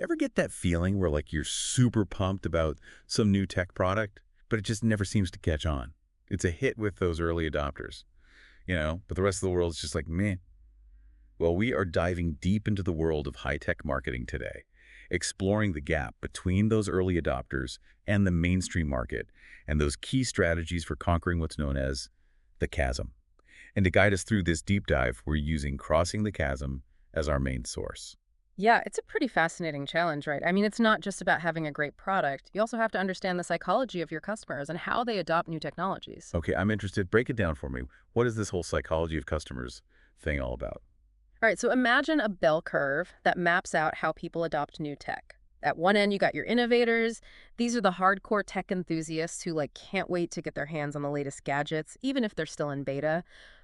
Ever get that feeling where like you're super pumped about some new tech product, but it just never seems to catch on? It's a hit with those early adopters, but the rest of the world is just like, meh. Well, we are diving deep into the world of high-tech marketing today, exploring the gap between those early adopters and the mainstream market, and those key strategies for conquering what's known as the chasm. And to guide us through this deep dive, we're using Crossing the Chasm as our main source. Yeah, it's a pretty fascinating challenge, right? I mean, it's not just about having a great product. You also have to understand the psychology of your customers and how they adopt new technologies. Okay, I'm interested. Break it down for me. What is this whole psychology of customers thing all about? All right, so imagine a bell curve that maps out how people adopt new tech. At one end, you got your innovators. These are the hardcore tech enthusiasts who can't wait to get their hands on the latest gadgets, even if they're still in beta.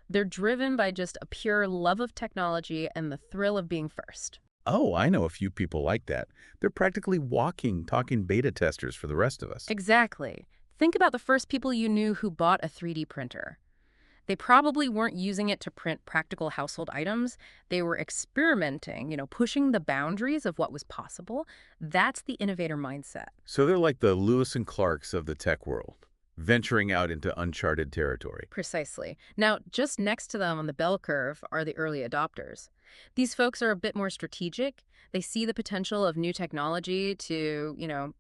They're driven by just a pure love of technology and the thrill of being first. Oh, I know a few people like that. They're practically walking, talking beta testers for the rest of us. Exactly. Think about the first people you knew who bought a 3D printer. They probably weren't using it to print practical household items. They were experimenting, pushing the boundaries of what was possible. That's the innovator mindset. So they're like the Lewis and Clarks of the tech world, venturing out into uncharted territory. Precisely. Now, just next to them on the bell curve are the early adopters. These folks are a bit more strategic. They see the potential of new technology to,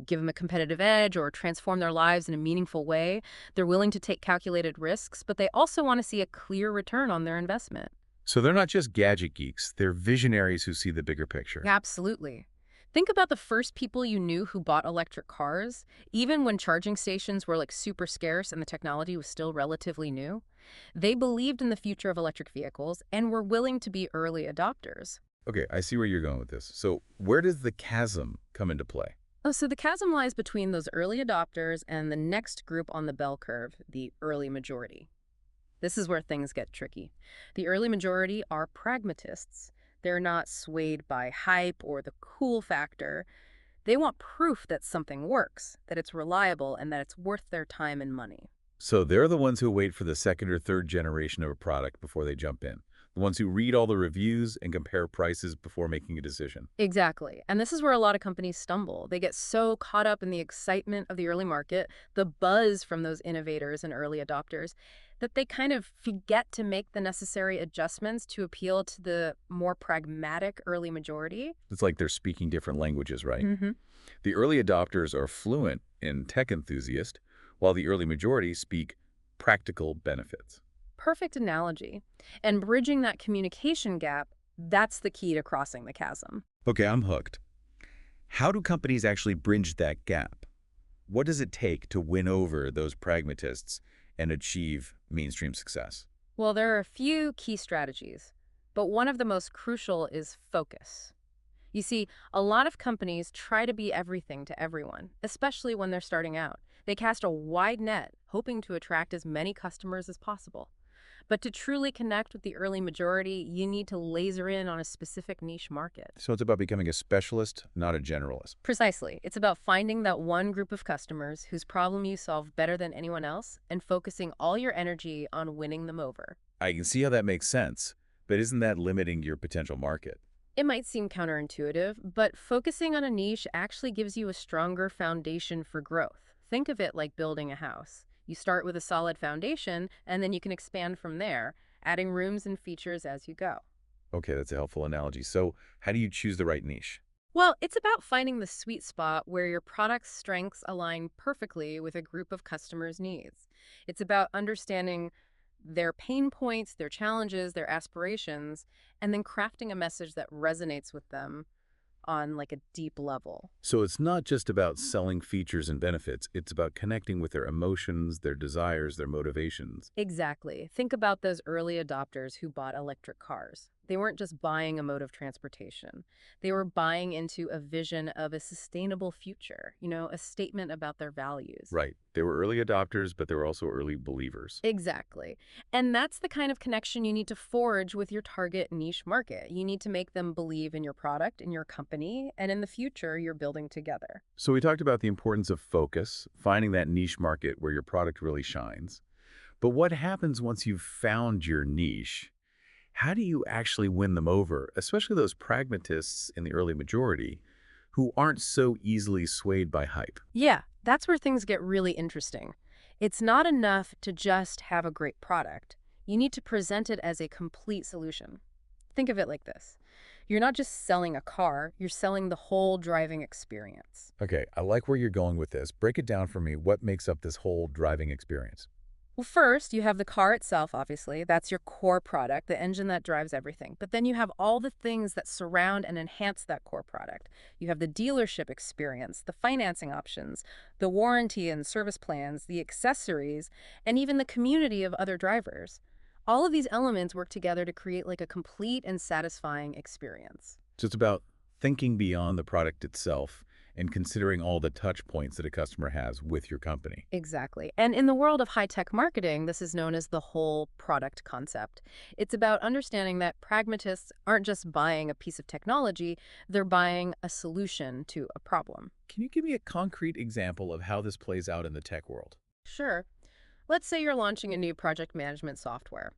give them a competitive edge or transform their lives in a meaningful way. They're willing to take calculated risks, but they also want to see a clear return on their investment. So they're not just gadget geeks, they're visionaries who see the bigger picture. Absolutely. Think about the first people you knew who bought electric cars, even when charging stations were super scarce and the technology was still relatively new. They believed in the future of electric vehicles and were willing to be early adopters. Okay, I see where you're going with this. So where does the chasm come into play? Oh, so the chasm lies between those early adopters and the next group on the bell curve, the early majority. This is where things get tricky. The early majority are pragmatists. They're not swayed by hype or the cool factor. They want proof that something works, that it's reliable, and that it's worth their time and money. So they're the ones who wait for the second or third generation of a product before they jump in. The ones who read all the reviews and compare prices before making a decision. Exactly. And this is where a lot of companies stumble. They get so caught up in the excitement of the early market, the buzz from those innovators and early adopters, that they kind of forget to make the necessary adjustments to appeal to the more pragmatic early majority. It's like they're speaking different languages, right? hmm The early adopters are fluent in tech enthusiast, while the early majority speak practical benefits. Perfect analogy. And bridging that communication gap, that's the key to crossing the chasm. Okay, I'm hooked. How do companies actually bridge that gap? What does it take to win over those pragmatists and achieve mainstream success? Well, there are a few key strategies, but one of the most crucial is focus. You see, a lot of companies try to be everything to everyone, especially when they're starting out. They cast a wide net, hoping to attract as many customers as possible. But to truly connect with the early majority, you need to laser in on a specific niche market. So it's about becoming a specialist, not a generalist. Precisely. It's about finding that one group of customers whose problem you solve better than anyone else and focusing all your energy on winning them over. I can see how that makes sense, but isn't that limiting your potential market? It might seem counterintuitive, but focusing on a niche actually gives you a stronger foundation for growth. Think of it like building a house. You start with a solid foundation, and then you can expand from there, adding rooms and features as you go. Okay, that's a helpful analogy. So how do you choose the right niche? Well, it's about finding the sweet spot where your product's strengths align perfectly with a group of customers' needs. It's about understanding their pain points, their challenges, their aspirations, and then crafting a message that resonates with them on a deep level. So it's not just about selling features and benefits. It's about connecting with their emotions, their desires, their motivations. Exactly. Think about those early adopters who bought electric cars. They weren't just buying a mode of transportation. They were buying into a vision of a sustainable future, a statement about their values. Right. They were early adopters, but they were also early believers. Exactly. And that's the kind of connection you need to forge with your target niche market. You need to make them believe in your product, in your company, and in the future you're building together. So we talked about the importance of focus, finding that niche market where your product really shines. But what happens once you've found your niche? How do you actually win them over, especially those pragmatists in the early majority who aren't so easily swayed by hype? Yeah, that's where things get really interesting. It's not enough to just have a great product. You need to present it as a complete solution. Think of it like this. You're not just selling a car, you're selling the whole driving experience. Okay, I like where you're going with this. Break it down for me. What makes up this whole driving experience? Well, first, you have the car itself, obviously. That's your core product, the engine that drives everything. But then you have all the things that surround and enhance that core product. You have the dealership experience, the financing options, the warranty and service plans, the accessories, and even the community of other drivers. All of these elements work together to create like a complete and satisfying experience. So it's about thinking beyond the product itself and considering all the touch points that a customer has with your company. Exactly. And in the world of high-tech marketing, this is known as the whole product concept. It's about understanding that pragmatists aren't just buying a piece of technology, they're buying a solution to a problem. Can you give me a concrete example of how this plays out in the tech world? Sure. Let's say you're launching a new project management software.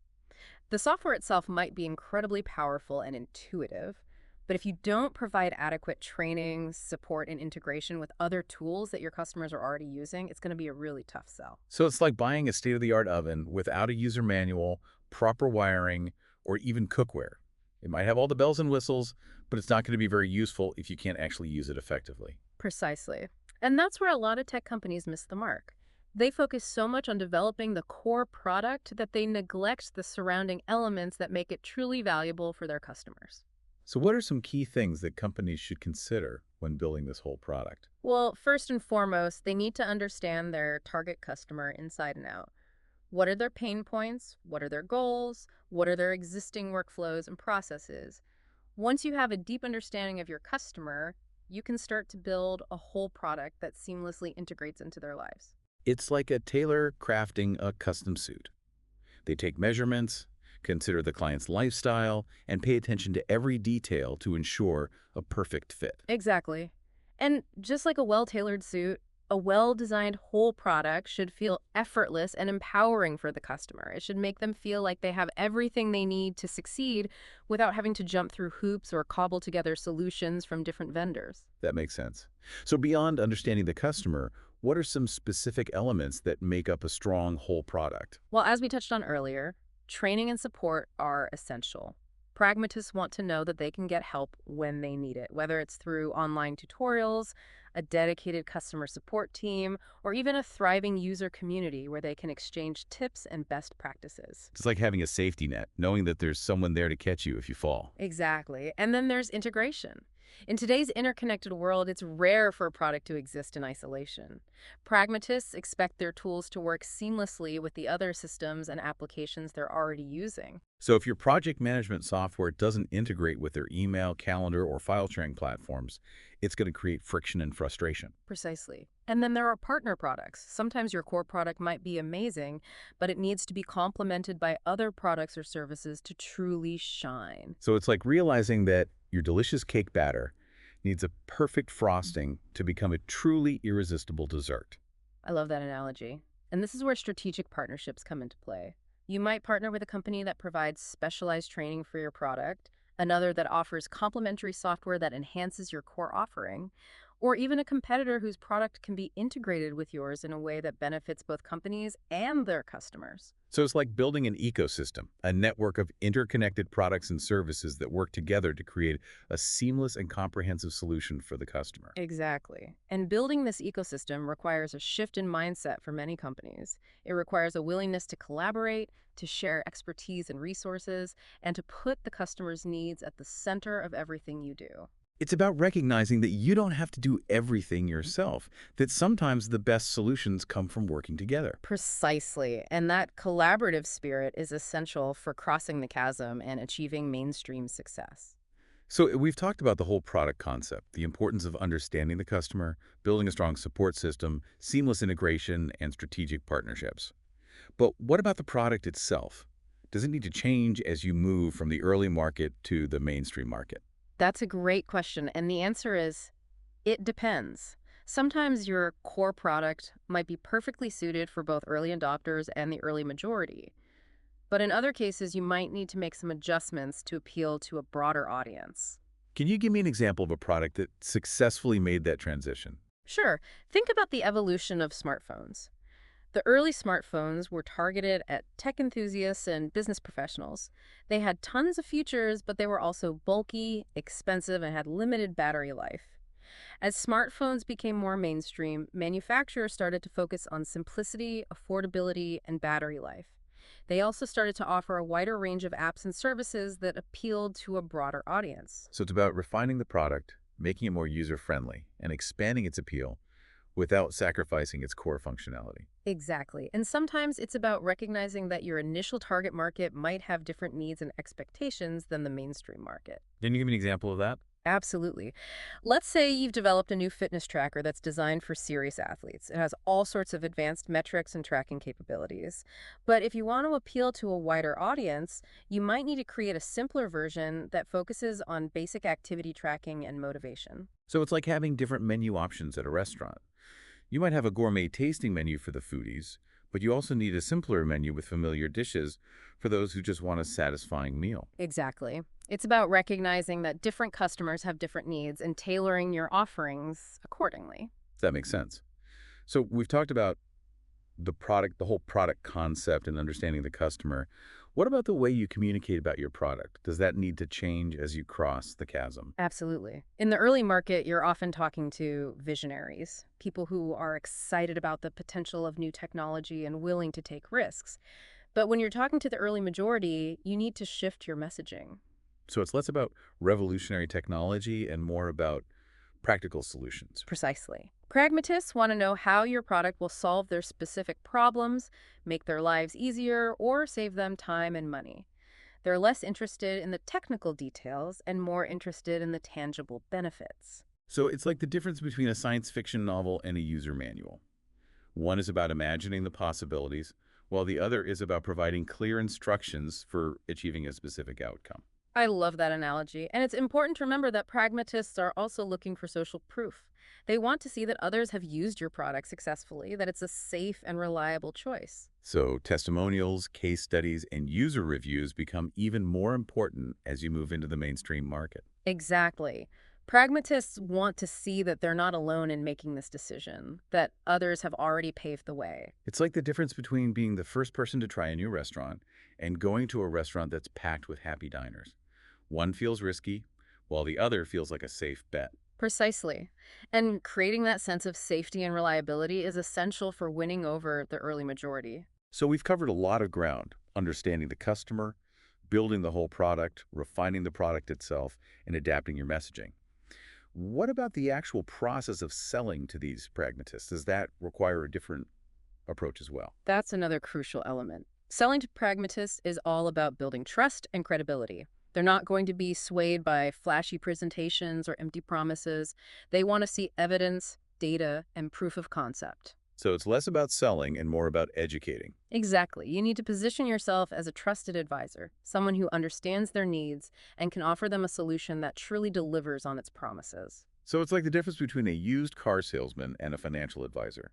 The software itself might be incredibly powerful and intuitive, but if you don't provide adequate training, support, and integration with other tools that your customers are already using, it's going to be a really tough sell. So it's like buying a state-of-the-art oven without a user manual, proper wiring, or even cookware. It might have all the bells and whistles, but it's not going to be very useful if you can't actually use it effectively. Precisely. And that's where a lot of tech companies miss the mark. They focus so much on developing the core product that they neglect the surrounding elements that make it truly valuable for their customers. So what are some key things that companies should consider when building this whole product? Well, first and foremost, they need to understand their target customer inside and out. What are their pain points? What are their goals? What are their existing workflows and processes? Once you have a deep understanding of your customer, you can start to build a whole product that seamlessly integrates into their lives. It's like a tailor crafting a custom suit. They take measurements, consider the client's lifestyle, and pay attention to every detail to ensure a perfect fit. Exactly. And just like a well-tailored suit, a well-designed whole product should feel effortless and empowering for the customer. It should make them feel like they have everything they need to succeed without having to jump through hoops or cobble together solutions from different vendors. That makes sense. So beyond understanding the customer, what are some specific elements that make up a strong whole product? Well, as we touched on earlier, training and support are essential. Pragmatists want to know that they can get help when they need it, whether it's through online tutorials, a dedicated customer support team, or even a thriving user community where they can exchange tips and best practices. It's like having a safety net, knowing that there's someone there to catch you if you fall. Exactly. And then there's integration. In today's interconnected world, it's rare for a product to exist in isolation. Pragmatists expect their tools to work seamlessly with the other systems and applications they're already using. So if your project management software doesn't integrate with their email, calendar, or file sharing platforms, it's going to create friction and frustration. Precisely. And then there are partner products. Sometimes your core product might be amazing, but it needs to be complemented by other products or services to truly shine. So it's like realizing that your delicious cake batter needs a perfect frosting to become a truly irresistible dessert. I love that analogy. And this is where strategic partnerships come into play. You might partner with a company that provides specialized training for your product, another that offers complementary software that enhances your core offering, or even a competitor whose product can be integrated with yours in a way that benefits both companies and their customers. So it's like building an ecosystem, a network of interconnected products and services that work together to create a seamless and comprehensive solution for the customer. Exactly. And building this ecosystem requires a shift in mindset for many companies. It requires a willingness to collaborate, to share expertise and resources, and to put the customer's needs at the center of everything you do. It's about recognizing that you don't have to do everything yourself, that sometimes the best solutions come from working together. Precisely. And that collaborative spirit is essential for crossing the chasm and achieving mainstream success. So we've talked about the whole product concept, the importance of understanding the customer, building a strong support system, seamless integration, and strategic partnerships. But what about the product itself? Does it need to change as you move from the early market to the mainstream market? That's a great question. And the answer is it depends. Sometimes your core product might be perfectly suited for both early adopters and the early majority. But in other cases, you might need to make some adjustments to appeal to a broader audience. Can you give me an example of a product that successfully made that transition? Sure, think about the evolution of smartphones. The early smartphones were targeted at tech enthusiasts and business professionals. They had tons of features, but they were also bulky, expensive, and had limited battery life. As smartphones became more mainstream, manufacturers started to focus on simplicity, affordability, and battery life. They also started to offer a wider range of apps and services that appealed to a broader audience. So it's about refining the product, making it more user-friendly, and expanding its appeal without sacrificing its core functionality. Exactly. And sometimes it's about recognizing that your initial target market might have different needs and expectations than the mainstream market. Can you give me an example of that? Absolutely. Let's say you've developed a new fitness tracker that's designed for serious athletes. It has all sorts of advanced metrics and tracking capabilities. But if you want to appeal to a wider audience, you might need to create a simpler version that focuses on basic activity tracking and motivation. So it's like having different menu options at a restaurant. You might have a gourmet tasting menu for the foodies, but you also need a simpler menu with familiar dishes for those who just want a satisfying meal. Exactly. It's about recognizing that different customers have different needs and tailoring your offerings accordingly. That makes sense. So we've talked about the product, the whole product concept and understanding the customer. What about the way you communicate about your product? Does that need to change as you cross the chasm? Absolutely. In the early market, you're often talking to visionaries, people who are excited about the potential of new technology and willing to take risks. But when you're talking to the early majority, you need to shift your messaging. So it's less about revolutionary technology and more about practical solutions. Precisely. Pragmatists want to know how your product will solve their specific problems, make their lives easier, or save them time and money. They're less interested in the technical details and more interested in the tangible benefits. So it's like the difference between a science fiction novel and a user manual. One is about imagining the possibilities, while the other is about providing clear instructions for achieving a specific outcome. I love that analogy, and it's important to remember that pragmatists are also looking for social proof. They want to see that others have used your product successfully, that it's a safe and reliable choice. So testimonials, case studies, and user reviews become even more important as you move into the mainstream market. Exactly. Pragmatists want to see that they're not alone in making this decision, that others have already paved the way. It's like the difference between being the first person to try a new restaurant and going to a restaurant that's packed with happy diners. One feels risky, while the other feels like a safe bet. Precisely. And creating that sense of safety and reliability is essential for winning over the early majority. So we've covered a lot of ground, understanding the customer, building the whole product, refining the product itself, and adapting your messaging. What about the actual process of selling to these pragmatists? Does that require a different approach as well? That's another crucial element. Selling to pragmatists is all about building trust and credibility. They're not going to be swayed by flashy presentations or empty promises. They want to see evidence, data, and proof of concept. So it's less about selling and more about educating. Exactly. You need to position yourself as a trusted advisor, someone who understands their needs and can offer them a solution that truly delivers on its promises. So it's like the difference between a used car salesman and a financial advisor.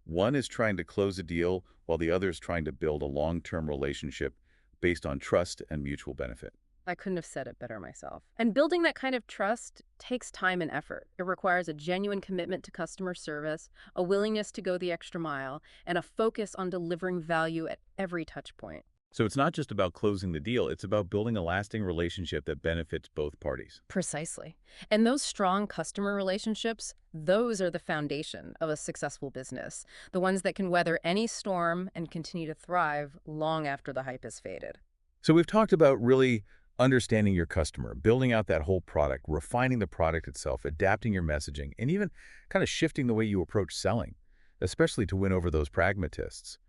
One is trying to close a deal while the other is trying to build a long-term relationship based on trust and mutual benefit. I couldn't have said it better myself. And building that kind of trust takes time and effort. It requires a genuine commitment to customer service, a willingness to go the extra mile, and a focus on delivering value at every touch point. So it's not just about closing the deal, it's about building a lasting relationship that benefits both parties. Precisely. And those strong customer relationships, those are the foundation of a successful business, the ones that can weather any storm and continue to thrive long after the hype has faded. So we've talked about really understanding your customer, building out that whole product, refining the product itself, adapting your messaging, and even kind of shifting the way you approach selling, especially to win over those pragmatists.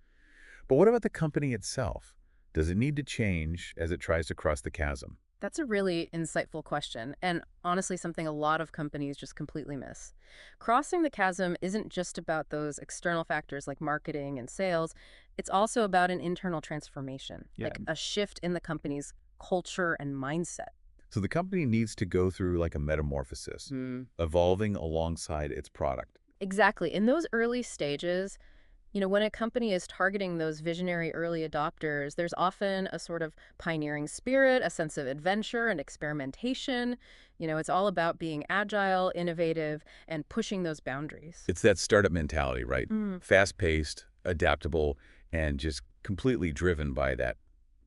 But what about the company itself? Does it need to change as it tries to cross the chasm? That's a really insightful question, and honestly something a lot of companies just completely miss. Crossing the chasm isn't just about those external factors like marketing and sales, it's also about an internal transformation, Yeah. like a shift in the company's culture and mindset. So the company needs to go through like a metamorphosis, evolving alongside its product. Exactly. In those early stages, When a company is targeting those visionary early adopters, there's often a sort of pioneering spirit, a sense of adventure and experimentation. It's all about being agile, innovative, and pushing those boundaries. It's that startup mentality, right? Mm, Fast-paced, adaptable, and just completely driven by that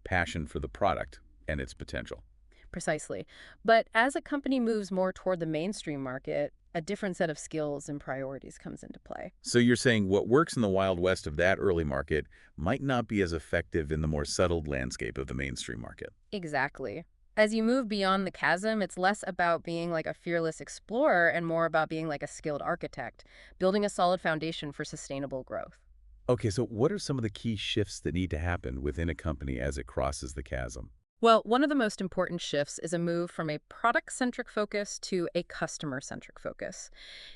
passion for the product and its potential. precisely. But as a company moves more toward the mainstream market, a different set of skills and priorities comes into play. So you're saying what works in the Wild West of that early market might not be as effective in the more settled landscape of the mainstream market. Exactly. As you move beyond the chasm, it's less about being like a fearless explorer and more about being like a skilled architect, building a solid foundation for sustainable growth. Okay, so what are some of the key shifts that need to happen within a company as it crosses the chasm? Well, one of the most important shifts is a move from a product-centric focus to a customer-centric focus.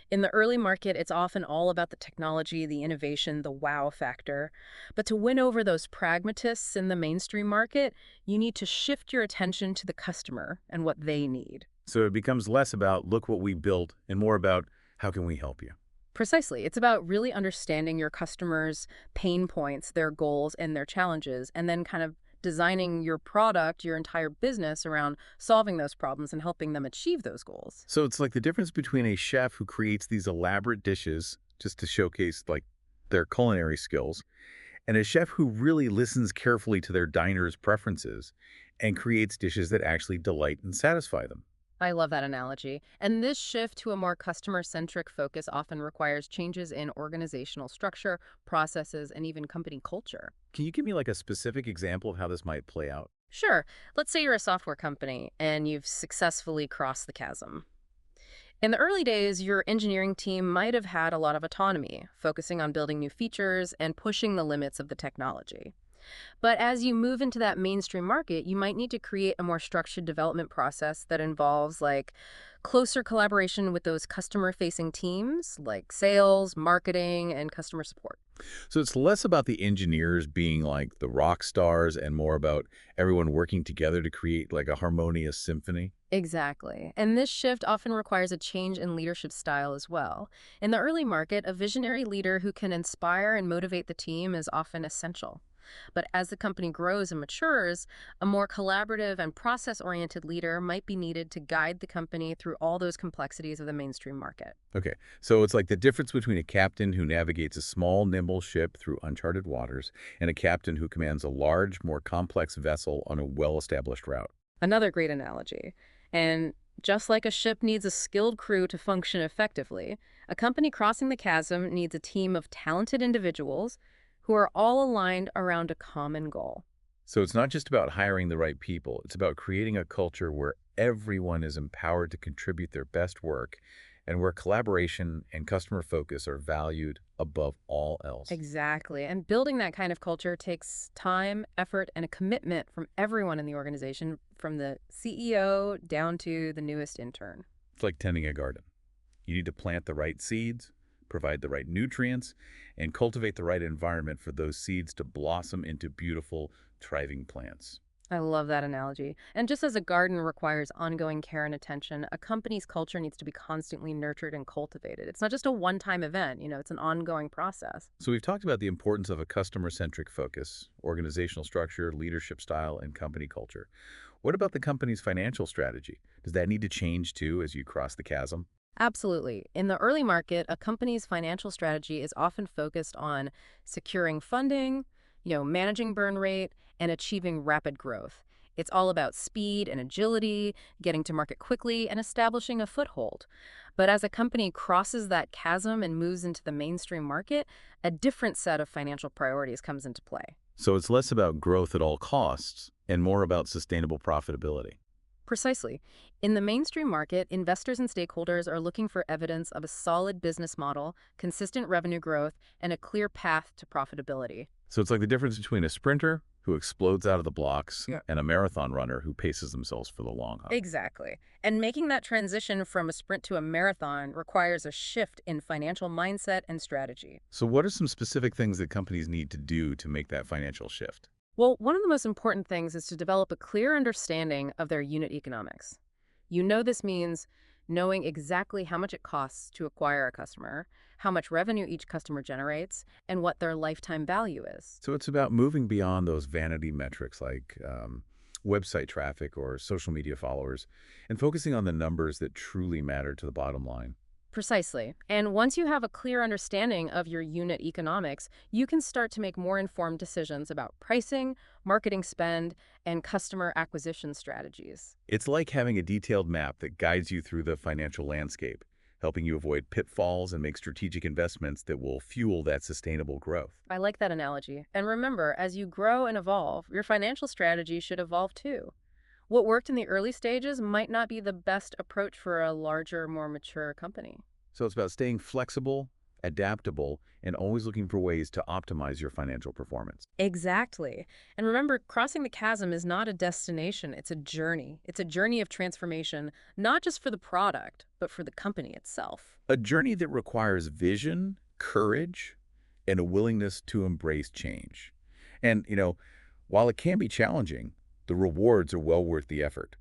In the early market, it's often all about the technology, the innovation, the wow factor. But to win over those pragmatists in the mainstream market, you need to shift your attention to the customer and what they need. So it becomes less about look what we built and more about how can we help you? Precisely. It's about really understanding your customers' pain points, their goals, and their challenges, and then kind of designing your product, your entire business around solving those problems and helping them achieve those goals. So it's like the difference between a chef who creates these elaborate dishes just to showcase like their culinary skills and a chef who really listens carefully to their diners' preferences and creates dishes that actually delight and satisfy them. I love that analogy. And this shift to a more customer-centric focus often requires changes in organizational structure, processes, and even company culture. Can you give me like a specific example of how this might play out? Sure, let's say you're a software company and you've successfully crossed the chasm. In the early days, your engineering team might have had a lot of autonomy, focusing on building new features and pushing the limits of the technology. But as you move into that mainstream market, you might need to create a more structured development process that involves like closer collaboration with those customer-facing teams like sales, marketing, and customer support. So it's less about the engineers being like the rock stars and more about everyone working together to create like a harmonious symphony. Exactly. And this shift often requires a change in leadership style as well. In the early market, a visionary leader who can inspire and motivate the team is often essential. But as the company grows and matures, a more collaborative and process-oriented leader might be needed to guide the company through all those complexities of the mainstream market. Okay, so it's like the difference between a captain who navigates a small, nimble ship through uncharted waters and a captain who commands a large, more complex vessel on a well-established route. Another great analogy. And just like a ship needs a skilled crew to function effectively, a company crossing the chasm needs a team of talented individuals who are all aligned around a common goal. So it's not just about hiring the right people, it's about creating a culture where everyone is empowered to contribute their best work and where collaboration and customer focus are valued above all else. Exactly. And building that kind of culture takes time, effort, and a commitment from everyone in the organization, from the CEO down to the newest intern. It's like tending a garden. You need to plant the right seeds, provide the right nutrients, and cultivate the right environment for those seeds to blossom into beautiful, thriving plants. I love that analogy. And just as a garden requires ongoing care and attention, a company's culture needs to be constantly nurtured and cultivated. It's not just a one-time event, it's an ongoing process. So we've talked about the importance of a customer-centric focus, organizational structure, leadership style, and company culture. What about the company's financial strategy? Does that need to change too as you cross the chasm? Absolutely. In the early market, a company's financial strategy is often focused on securing funding, managing burn rate, and achieving rapid growth. It's all about speed and agility, getting to market quickly, and establishing a foothold. But as a company crosses that chasm and moves into the mainstream market, a different set of financial priorities comes into play. So it's less about growth at all costs and more about sustainable profitability. Precisely. In the mainstream market, investors and stakeholders are looking for evidence of a solid business model, consistent revenue growth, and a clear path to profitability. So it's like the difference between a sprinter who explodes out of the blocks Yeah. and a marathon runner who paces themselves for the long haul. Exactly. And making that transition from a sprint to a marathon requires a shift in financial mindset and strategy. So what are some specific things that companies need to do to make that financial shift? Well, one of the most important things is to develop a clear understanding of their unit economics. This means knowing exactly how much it costs to acquire a customer, how much revenue each customer generates, and what their lifetime value is. So it's about moving beyond those vanity metrics like website traffic or social media followers and focusing on the numbers that truly matter to the bottom line. Precisely. And once you have a clear understanding of your unit economics, you can start to make more informed decisions about pricing, marketing spend, and customer acquisition strategies. It's like having a detailed map that guides you through the financial landscape, helping you avoid pitfalls and make strategic investments that will fuel that sustainable growth. I like that analogy. And remember, as you grow and evolve, your financial strategy should evolve too. What worked in the early stages might not be the best approach for a larger, more mature company. So it's about staying flexible, adaptable, and always looking for ways to optimize your financial performance. Exactly. And remember, crossing the chasm is not a destination, it's a journey. It's a journey of transformation, not just for the product, but for the company itself. A journey that requires vision, courage, and a willingness to embrace change. And, while it can be challenging, the rewards are well worth the effort.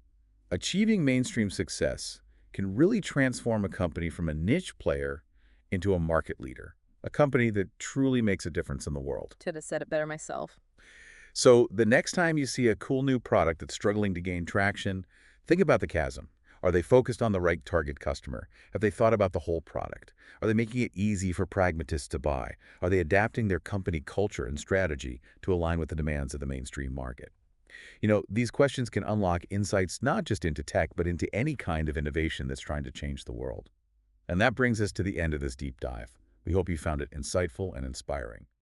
Achieving mainstream success can really transform a company from a niche player into a market leader, a company that truly makes a difference in the world. Could have said it better myself. So the next time you see a cool new product that's struggling to gain traction, think about the chasm. Are they focused on the right target customer? Have they thought about the whole product? Are they making it easy for pragmatists to buy? Are they adapting their company culture and strategy to align with the demands of the mainstream market? These questions can unlock insights not just into tech, but into any kind of innovation that's trying to change the world. And that brings us to the end of this deep dive. We hope you found it insightful and inspiring.